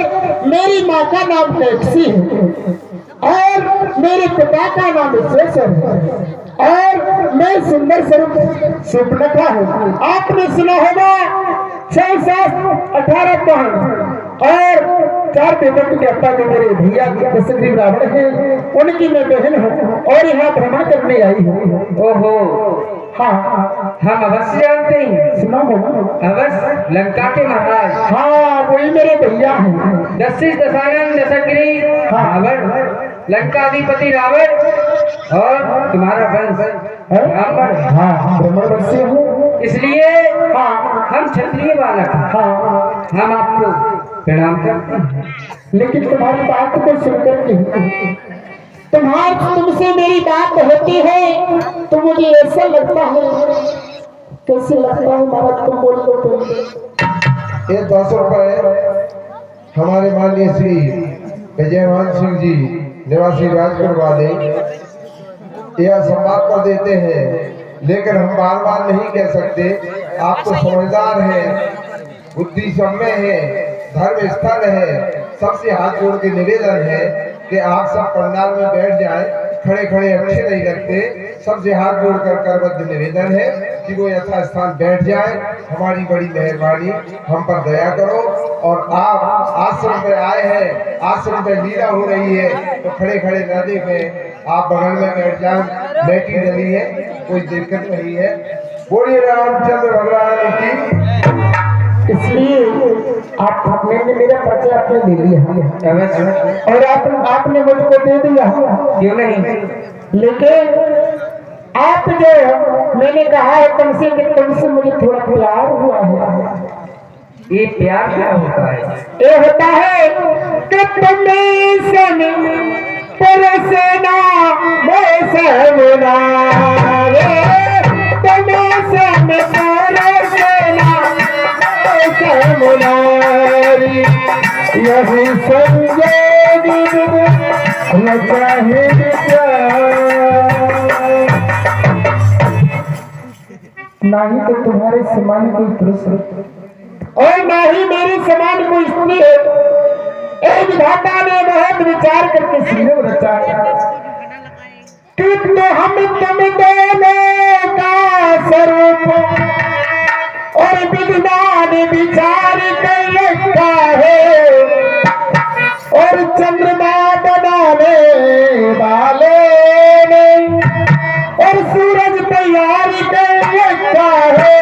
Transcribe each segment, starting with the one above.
और मेरी माँ का नाम टैक्सी है और मेरे पिता का नाम विश्वेश्वर है और मैं सुंदर स्वरूप सुपनखा हूँ। आपने सुना होगा 6 सात 18 पहन और 4 बेटों की हत्या जो मेरे भैया दशग्रीव रावण है उनकी मैं बहन हूँ और यहाँ भ्रमण करने आई हूँ। ओहो, हाँ हम अवश्य जानते हैं। सुना होगा अवश्य लंका के महाराज। हाँ वही मेरे भैया हैं। दशरथ दशानन दशग्रीव रावण, लंकाधिपति रावण और तुम्हारा वंश ब्राह्मण। हाँ ब्राह्मणवंशी हूँ। इसलिए हाँ हम क्षत्रिय बालक हैं। हाँ हम आपको प्रणाम करते हैं। लेकिन तुम्हारी बात को सुनकर के तुमसे मेरी बात होती है तो मुझे ऐसा लगता है, कैसे लगता है महाराज तुम बोल दो। ये 200 रुपए हमारे माननीय श्री विजयमान सिंह जी निवासी राजपुर वाले यह सम्मान पर देते हैं, लेकिन हम बार बार नहीं कह सकते। आप तो समझदार हैं, बुद्धि सम्य है, धर्म स्थल है। सबसे हाथ जोड़ के निवेदन है कि आप सब पंडाल में बैठ जाएं। खड़े खड़े अच्छे नहीं लगते, सबसे हाथ जोड़ कर करबद्ध निवेदन है कि वो यथा स्थान बैठ जाए। हमारी बड़ी मेहरबानी, हम पर दया करो। और आप आश्रम पे आए हैं, आश्रम पे लीला हो रही है तो खड़े खड़े न देखें, आप बगल में बैठ जाए। बैठी डली है, कोई दिक्कत नहीं है। बोलिए रामचंद्र भगवान की। इसलिए आपने मेरा परिचय आपने दे दिया और आपने मुझको दे दिया, क्यों नहीं? लेकिन आप जो मैंने कहा है तुमसे मुझे थोड़ा प्यार हुआ है। ये प्यार क्या होता है? ये होता है कि तुम्हें सने परसना मोसना तुम्हें सने परसना मुनारी यही संजय चाहे नहीं तो तुम्हारे समान कोई पुरुष और ना ही मेरे समान कोई स्त्री है। एक विधाता ने बहुत विचार करके सीधे रचा कि हम तुम दोनों का स्वरूप और विज्ञान विचार कर रखा है और चंद्रमा बनाने वाले ने और सूरज तैयार कर रखा है।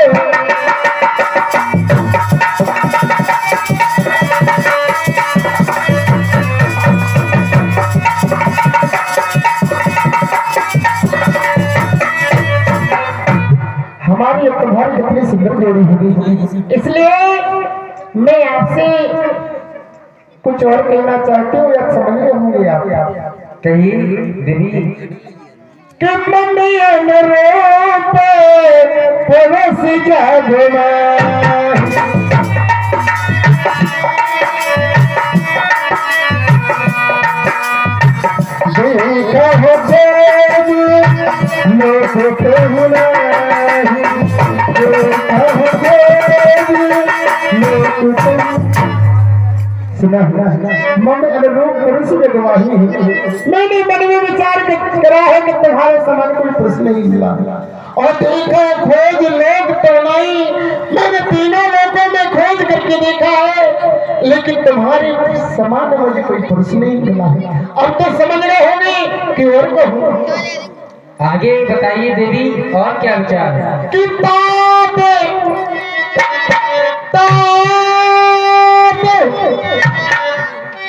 हमारी और तुम्हारी कितनी सुंदर जोड़ी होगी, इसलिए मैं आपसे कुछ और कहना चाहती हूँ या समझ रहे होंगे आप। कहिए देवी। कि मनियन रूप परस जगमा देखा हो देव लोक प्रभुना सुना मन अनुरूप पुरुष में गवाही है। मैंने मन में विचार करा है कि तुम्हारे समान कोई पुरुष नहीं मिला और देखा खोज लोक तोड़ाई, मैंने तीनों लोगों में खोज करके देखा है लेकिन तुम्हारे समान मुझे कोई पुरुष नहीं मिला है। अब तो समझ रहे होंगे कि और को आगे बताइए देवी, और क्या विचार है? किताब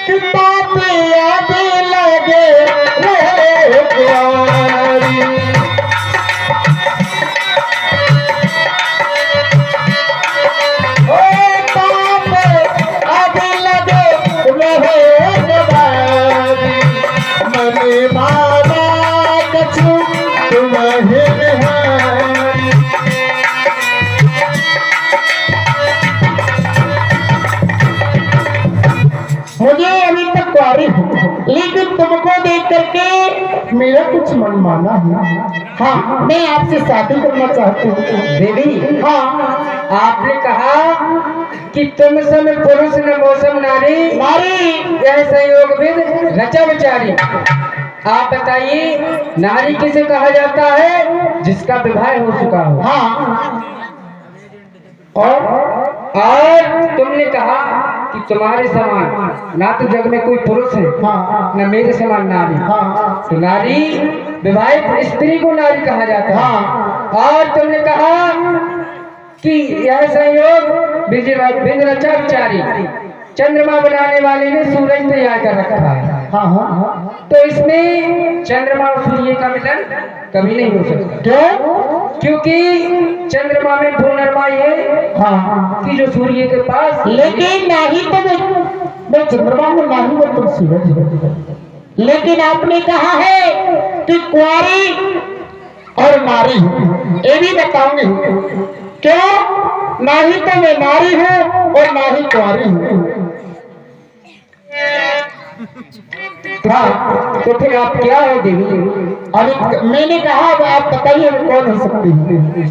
किताब याद लगे रे प्यारी ओ ताप याद लगे रे प्यारी मने माना कछु तुम्हें निहारी। मुझे अभी तक कुआरी हूँ, लेकिन तुमको देख करके मेरा कुछ मन माना है। हाँ, मैं आपसे शादी करना चाहती हूँ। देवी, हाँ, आपने कहा कि तुम सम पुरुष न मौसम नारी, नारी यह संयोग विद रचा विचारी। आप बताइए, नारी किसे कहा जाता है? जिसका विवाह हो चुका हो। हाँ, और तुमने कहा कि तुम्हारे समान ना तो जग में कोई पुरुष है, हाँ, न मेरे समान नारी। हाँ, तो नारी, विवाहित स्त्री को नारी कहा जाता है। हाँ, और तुमने कहा कि यह संयोग बिन रचा विचारी, चंद्रमा बनाने वाले ने सूरज तैयार कर रखा है। हाँ, हाँ, तो इसमें चंद्रमा और सूर्य का मिलन कभी नहीं हो सकता। क्यों? क्योंकि चंद्रमा में भूनरमाई है हाँ, कि जो सूर्य के पास, लेकिन नहीं तो मैं चंद्रमा हूँ, नहीं वो तुम सूरज हो। लेकिन आपने कहा है कि कुंवारी और नारी हूँ, ये भी बताऊंगी क्यों? नहीं तो मैं नारी हूँ और ना ही कुंवारी हूँ। हाँ, तो फिर आप क्या हो देवी? अभी मैंने कहा अब आप बताइए कौन हो सकती है?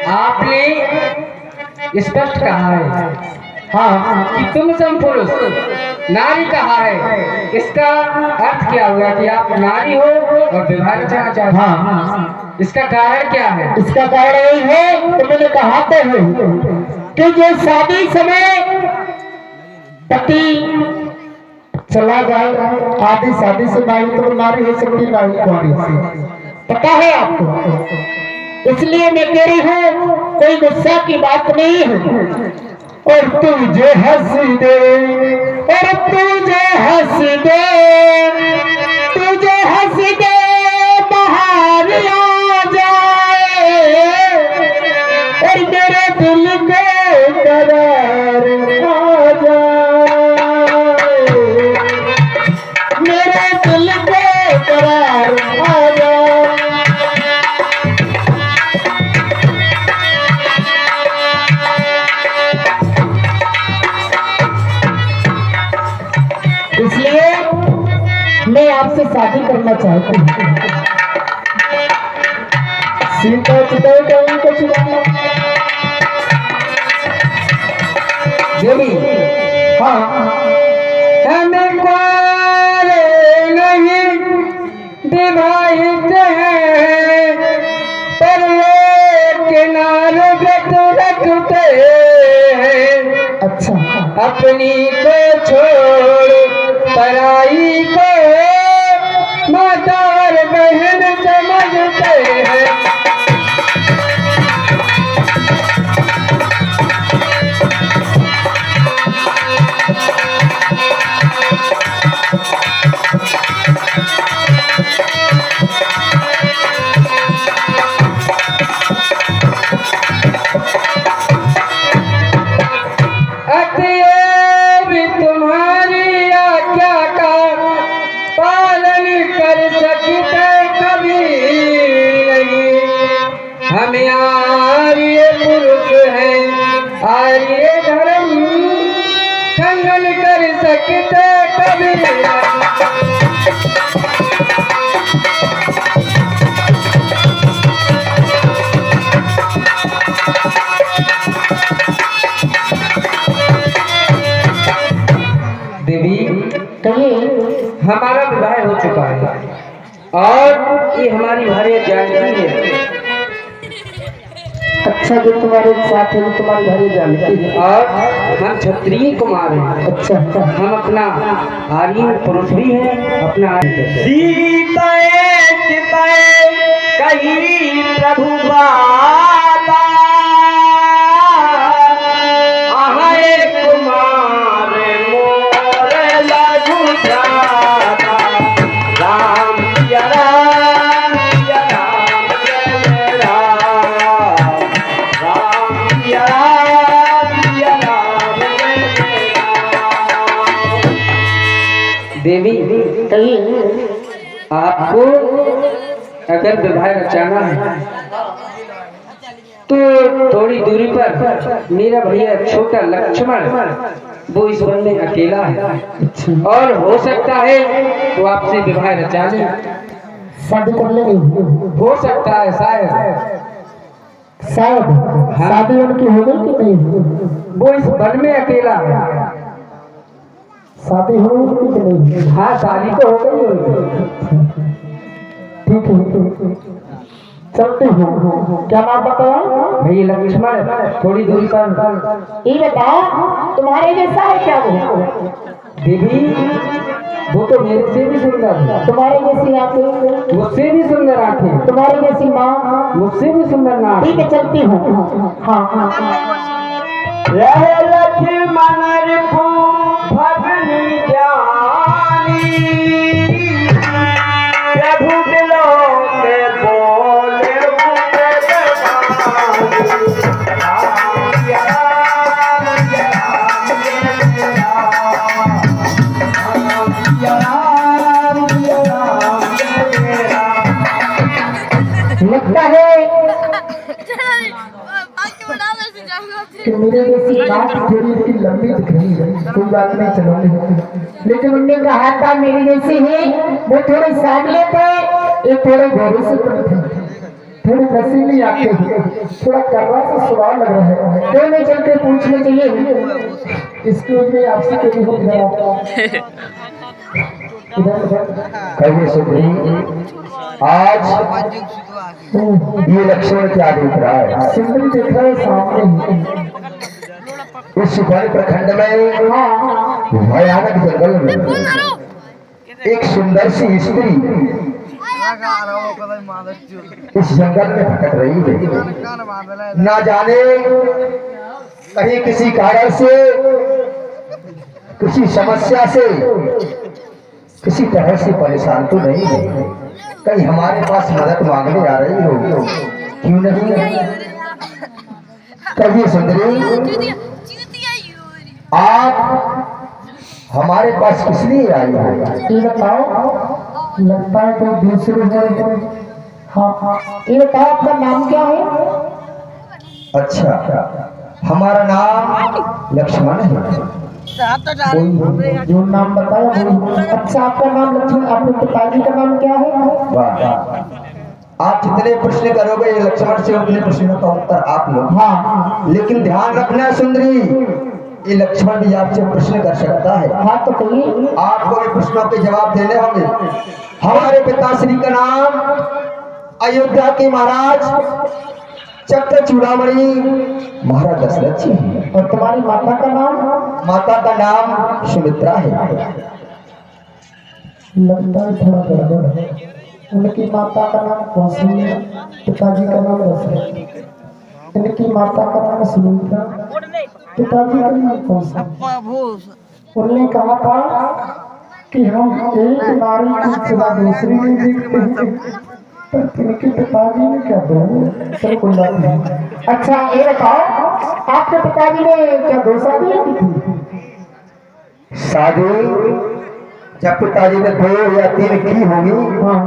आपने स्पष्ट कहा है हाँ, कि तुम सम पुरुष, नारी कहा है। इसका अर्थ क्या हुआ कि आप नारी हो और विवाह रचना चाहते हो? हाँ, इसका कारण क्या है? इसका कारण यही है तो मैंने कहा तो है कि जो शादी समय पति चला जाए, आदि शादी से नारी तो नारी हो सकती, नारी कुंवारी से, पता है आपको। इसलिए मैं कह रही हूँ कोई गुस्सा की बात नहीं है। और तुझे हंस दे, और तुझे हंस दे, तुझे हंस दे बाहर आ जाए, और मेरे दिल को करार आ जाए, मेरे दिल को करार आ जाए। इसलिए मैं आपसे शादी करना चाहती हूँ। सीता चिता कहीं को चुराना। देवी, हाँ, हमें कुंवारे नहीं विवाहित हैं, पर एक किनारे व्रत रखते हैं। अच्छा, अपनी को छोड़ पराई को माता और बहन समझते हैं। अतएव तुम्हारी आज्ञा का पालन कर सकते कभी नहीं। हम आर्य पुरुष हैं, आर्य धर्म खंडन कर सकते कभी नहीं। देवी, कहिए। हमारा विवाह हो चुका है और ये हमारी भार्य जानकी है। अच्छा, जो तुम्हारे साथ है वो तुम्हारी भारी जानती है। और हम क्षत्रिय कुमार हैं। अच्छा, अच्छा, हम अपना आर्य पुरुष भी हैं, अपना आर्य कही प्रभु बाला, आए कुमार मोर लघु जाता, राम जय राम, जय राम जय राम, राम जय राम, जय राम जय राम। देवी, कहिए। आपको अगर विवाह रचाना है तो थोड़ी दूरी पर मेरा भैया छोटा लक्ष्मण वो इस वन में अकेला है और हो सकता है वो आपसे विवाह रचा ले। शादी कर लेंगे, हो सकता है शायद। शायद शादी उनकी हो गई कि नहीं? वो इस वन में अकेला है। शादी हो गई कि नहीं? हाँ शादी तो हो गई होगी। ठीक है, चलते हो। क्या नाम बताया? भैया लक्ष्मण थोड़ी दूरी पर। ये बताओ तुम्हारे जैसा है क्या वो? देवी वो तो मेरे से भी सुंदर है। तुम्हारे जैसी आंखें, मुझसे भी सुंदर आंखें, तुम्हारे जैसी माँ, मुझसे भी सुंदर नाक। ठीक है चलती हूँ। हाँ हाँ यह लक्ष्मण भगनी जानी प्रभु दिलो के बोले लगता है कि मेरे जैसी बात थोड़ी इतनी लंबी दिख रही है, कोई बात नहीं चलोगे। लेकिन उनने कहा था मेरी जैसी है, वो थोड़े सामने थे, ये थोड़े घोड़े से कम थे, थोड़ी रसीली आते थे, थोड़ा करवा सा स्वभाव लग रहा है। तो नहीं चल के पूछना चाहिए इसके लिए आपसे के लिए कहिए सुंदरी, आज ये लक्ष्मण क्या देख रहा है? सुंदरी देख रहा है सामने इस वन प्रखंड में भयानक जंगल में एक सुंदर सी स्त्री इस जंगल में भटक रही है। ना जाने कहीं किसी कारण से, किसी समस्या से, किसी तरह से परेशान तो नहीं है, कहीं हमारे पास मदद मांगने आ रही हो? क्यों नहीं? कहिए सुंदरी, आप हमारे पास किस लिए आई हो? ये बताओ, लगता है कोई दूसरे है। हाँ ये बताओ आपका नाम क्या है? अच्छा, हमारा नाम लक्ष्मण है। जो नाम बताया वही। अच्छा आपका नाम लक्ष्मण, आपके पिताजी का नाम क्या है? वाह, आप जितने प्रश्न करोगे ये लक्ष्मण से उतने प्रश्नों का उत्तर आप लोग। हाँ लेकिन ध्यान रखना सुंदरी, ये लक्ष्मण भी आपसे प्रश्न कर सकता है। हाँ तो कहिए। आपको ये प्रश्नों के जवाब देने होंगे। हमारे पिताश्री का नाम अयोध्या के महाराज चक्र चूड़ामणि महाराज दशरथ जी हैं। और तुम्हारी माता का नाम? माता का नाम सुमित्रा है। लगता है थोड़ा गड़बड़ है। उनकी माता का नाम कौशल्या, पिताजी का नाम दशरथ। इनकी माता का नाम सुमित्रा, पिताजी का नाम कौशल्या। उन्होंने कहा था कि हम एक नारी की सिवा दूसरी नहीं देखते हैं, पर इनके पिताजी ने क्या बोला? चलो कोई बात नहीं। अच्छा ये बताओ, आपके पिताजी ने क्या दो शादियां की थी? शादी जब पिताजी ने 2 या 3 की होगी,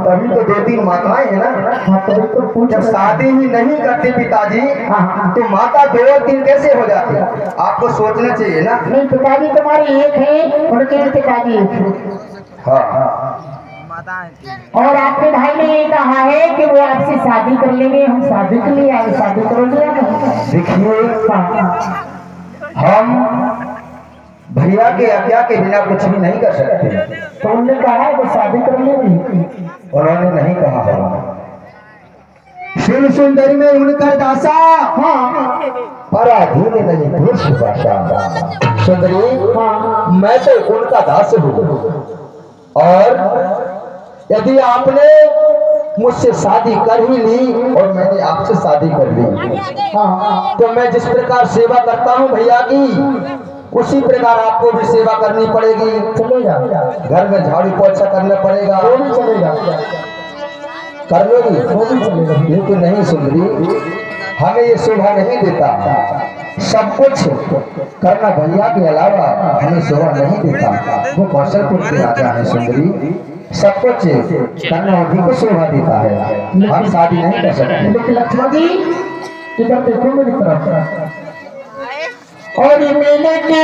तभी तो 2-3 माताएं है ना। हाँ तो पूछ। जब शादी ही नहीं करते पिताजी, तो माता 2 और 3 कैसे हो जाती? आपको सोचना चाहिए ना। नहीं पिताजी तुम्हारे एक है, उनके पिताजी एक है। हाँ, और आपके भाई ने ये कहा है कि वो आपसे शादी कर लेंगे, हम शादी के लिए आए, शादी करोगे या नहीं? देखिए, हम भैया के आज्ञा के बिना कुछ भी नहीं कर सकते। तो उन्होंने कहा है वो शादी कर लेंगे। उन्होंने नहीं कहा है। शिव सुंदरी में उनका दासा, हाँ पराधीन नहीं पुरुष भाषा। सुंदरी, मैं तो उनका दास हूँ, और यदि आपने मुझसे शादी कर ही ली और मैंने आपसे शादी कर ली, तो मैं जिस प्रकार सेवा करता हूँ भैया की, उसी प्रकार आपको भी सेवा करनी पड़ेगी। चलेगा? घर में झाड़ू पोछा करना पड़ेगा। वो भी चलेगा? कर लोगी? वो भी चलेगा। लेकिन नहीं सुंदरी, हमें ये शोभा नहीं देता। सब कुछ करना भैया के अलावा हमें शोभा नहीं देता। वो कौशलपुर के राजा है सुंदरी, सब कुछ करना उन्हीं को शोभा देता है। हम शादी नहीं कर सकते। लेकिन लक्ष्मण जी इधर देखो मेरी तरफ, और मैंने की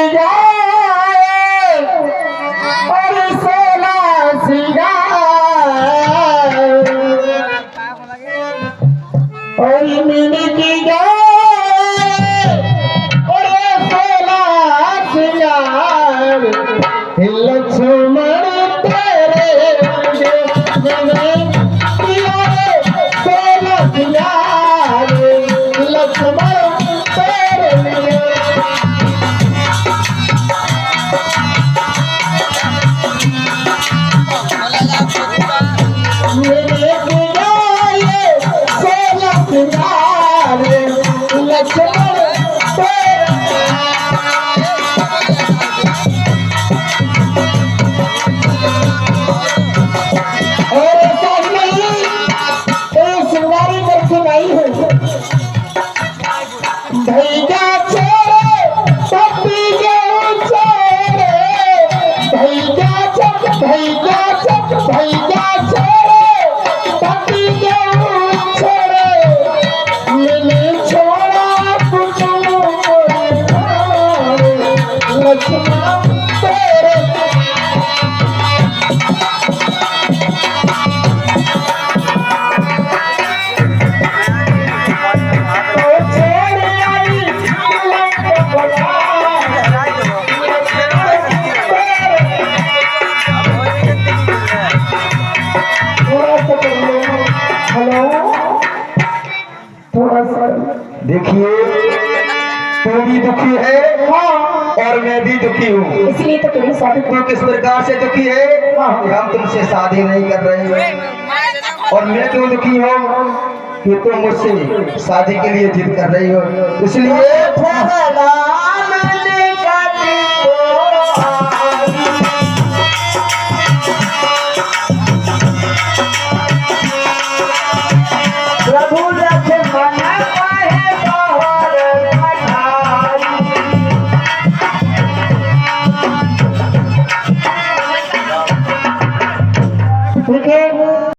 लक्ष्मण तेरे रंगे मैंने किया रे सोना दिया रे लक्ष्मण तेरे लिए मेरे दिया ये सोना दिया रे लक्ष्मण तेरे और ऐसा ही नहीं सिंगारी करके नहीं है भैया छोड़े पपी के छोड़े भैया छोड़े पपी के छोड़े मैंने छोड़ा तुझको लक्ष्मण तेरे देखिए तू भी दुखी है और मैं भी दुखी हूँ इसलिए तो तुम्हें शादी तू किस प्रकार से दुखी है कि हम तुमसे शादी नहीं कर रहे हैं और मैं क्यों दुखी हूँ कि तुम मुझसे शादी के लिए जिद कर रही हो इसलिए